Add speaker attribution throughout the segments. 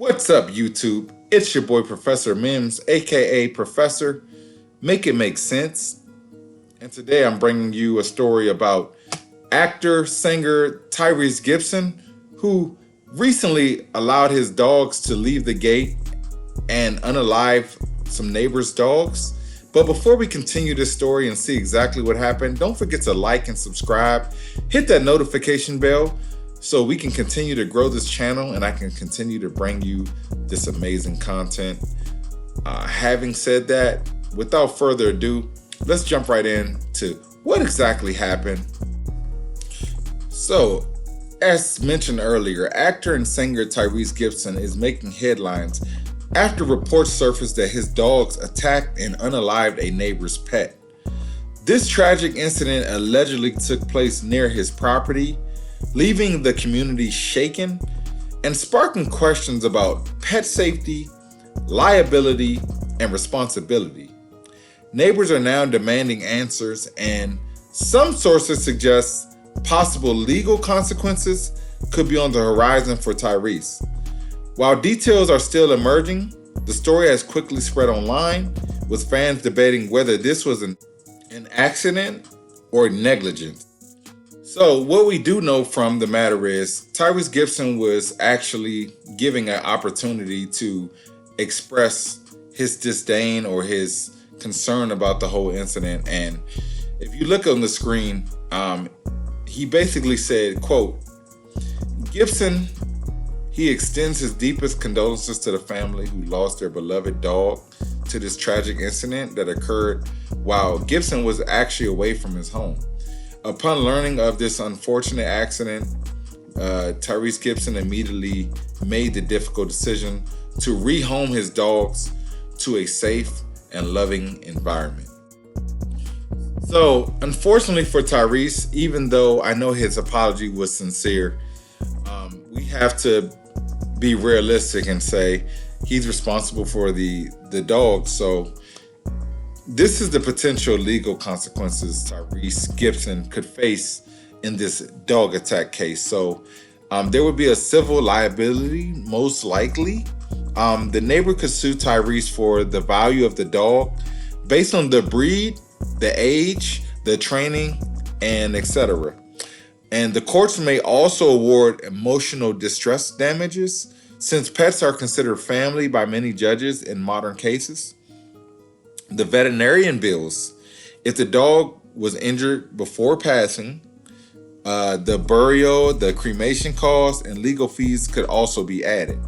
Speaker 1: What's up, YouTube? It's your boy Professor Mims, aka Professor. Make it make sense. And today I'm bringing you a story about actor, singer Tyrese Gibson, who recently allowed his dogs to leave the gate and unalive some neighbors' dogs. But before we continue this story and see exactly what happened, don't forget to like and subscribe. Hit that notification bell so we can continue to grow this channel and I can continue to bring you this amazing content. Having said that, without further ado, let's jump right in to what exactly happened. So, as mentioned earlier, actor and singer Tyrese Gibson is making headlines after reports surfaced that his dogs attacked and unalived a neighbor's pet. This tragic incident allegedly took place near his property, leaving the community shaken and sparking questions about pet safety, liability, and responsibility. Neighbors are now demanding answers, and some sources suggest possible legal consequences could be on the horizon for Tyrese. While details are still emerging, the story has quickly spread online, with fans debating whether this was an accident or negligence. So what we do know from the matter is Tyrese Gibson was actually giving an opportunity to express his disdain or his concern about the whole incident. And if you look on the screen, he basically said, quote, Gibson, he extends his deepest condolences to the family who lost their beloved dog to this tragic incident that occurred while Gibson was actually away from his home. Upon learning of this unfortunate accident, Tyrese Gibson immediately made the difficult decision to rehome his dogs to a safe and loving environment. So, unfortunately for Tyrese, even though I know his apology was sincere, we have to be realistic and say he's responsible for the dog. So this is the potential legal consequences Tyrese Gibson could face in this dog attack case. So there would be a civil liability, most likely. The neighbor could sue Tyrese for the value of the dog based on the breed, the age, the training, and etc. And the courts may also award emotional distress damages, since pets are considered family by many judges in modern cases. The veterinarian bills, if the dog was injured before passing, the burial, the cremation costs, and legal fees could also be added.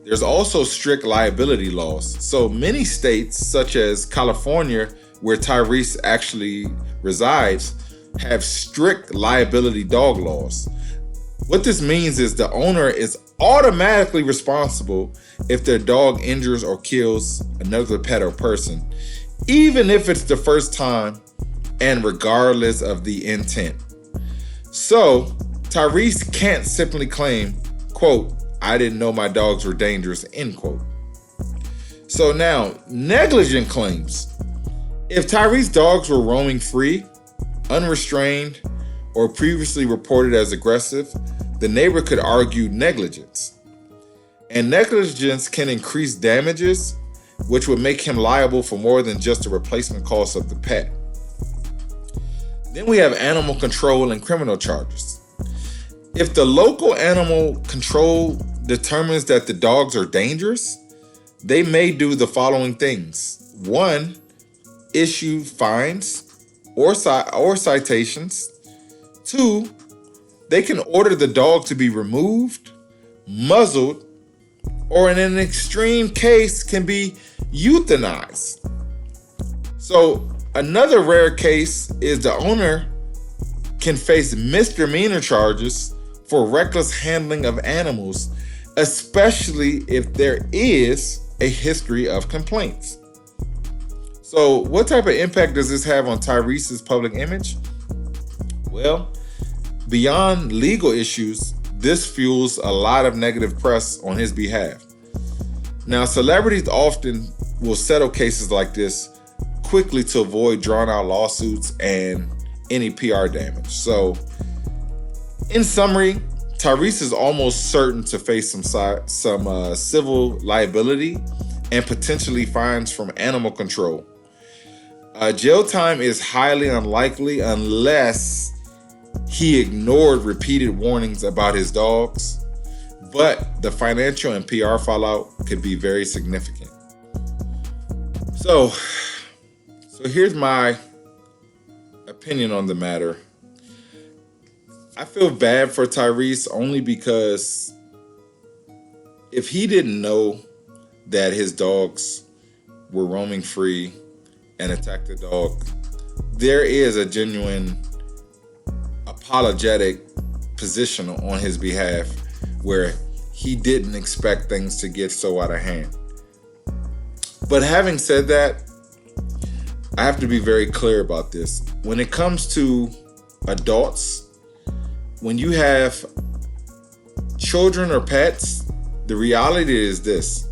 Speaker 1: There's also strict liability laws. So many states, such as California, where Tyrese actually resides, have strict liability dog laws. What this means is the owner is automatically responsible if their dog injures or kills another pet or person, even if it's the first time and regardless of the intent. So Tyrese can't simply claim, quote, I didn't know my dogs were dangerous, end quote. So now, negligent claims. If Tyrese's dogs were roaming free, unrestrained, or previously reported as aggressive, the neighbor could argue negligence. And negligence can increase damages, which would make him liable for more than just the replacement cost of the pet. Then we have animal control and criminal charges. If the local animal control determines that the dogs are dangerous, they may do the following things. 1, issue fines or citations. 2, they can order the dog to be removed, muzzled, or in an extreme case can be euthanized. So another rare case is the owner can face misdemeanor charges for reckless handling of animals, especially if there is a history of complaints. So what type of impact does this have on Tyrese's public image? Well, beyond legal issues, this fuels a lot of negative press on his behalf. Now, celebrities often will settle cases like this quickly to avoid drawn-out lawsuits and any PR damage. So, in summary, Tyrese is almost certain to face some civil liability and potentially fines from animal control. Jail time is highly unlikely unless he ignored repeated warnings about his dogs, but the financial and PR fallout could be very significant. So here's my opinion on the matter. I feel bad for Tyrese only because if he didn't know that his dogs were roaming free and attacked the dog, there is a genuine apologetic position on his behalf where he didn't expect things to get so out of hand. But having said that, I have to be very clear about this. When it comes to adults, when you have children or pets, the reality is this: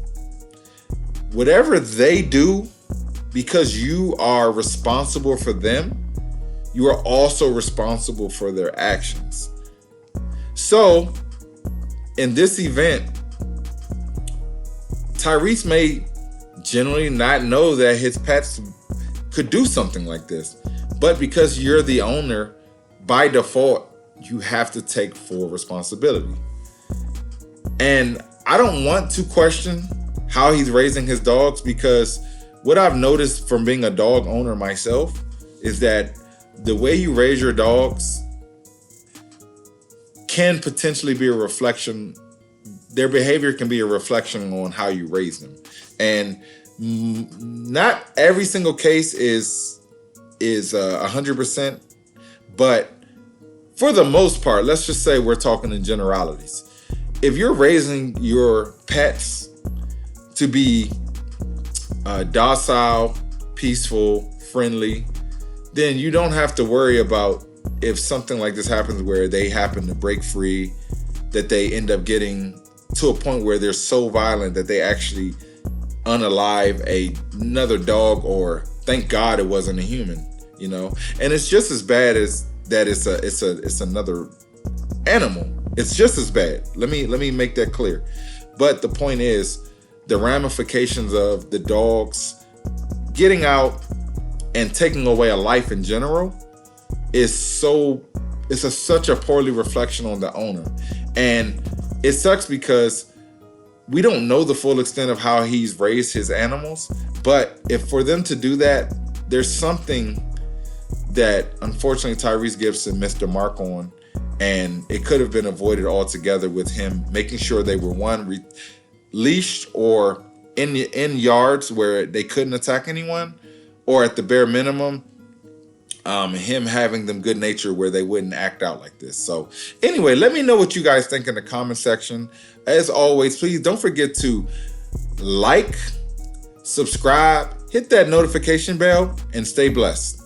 Speaker 1: whatever they do, because you are responsible for them, you are also responsible for their actions. So, in this event, Tyrese may generally not know that his pets could do something like this. But because you're the owner, by default, you have to take full responsibility. And I don't want to question how he's raising his dogs, because what I've noticed from being a dog owner myself is that the way you raise your dogs can potentially be a reflection. Their behavior can be a reflection on how you raise them. And not every single case is 100%, but for the most part, let's just say we're talking in generalities. If you're raising your pets to be docile, peaceful, friendly, then you don't have to worry about if something like this happens where they happen to break free, that they end up getting to a point where they're so violent that they actually unalive another dog, or thank God it wasn't a human, you know. And it's just as bad as that it's another animal. It's just as bad. Let me make that clear. But the point is, the ramifications of the dogs getting out and taking away a life in general is such a poorly reflection on the owner. And it sucks because we don't know the full extent of how he's raised his animals, but if for them to do that, there's something that unfortunately Tyrese Gibson missed the mark on, and it could have been avoided altogether with him making sure they were leashed or in yards where they couldn't attack anyone, or at the bare minimum, him having them good nature where they wouldn't act out like this. So anyway, let me know what you guys think in the comment section. As always, please don't forget to like, subscribe, hit that notification bell, and stay blessed.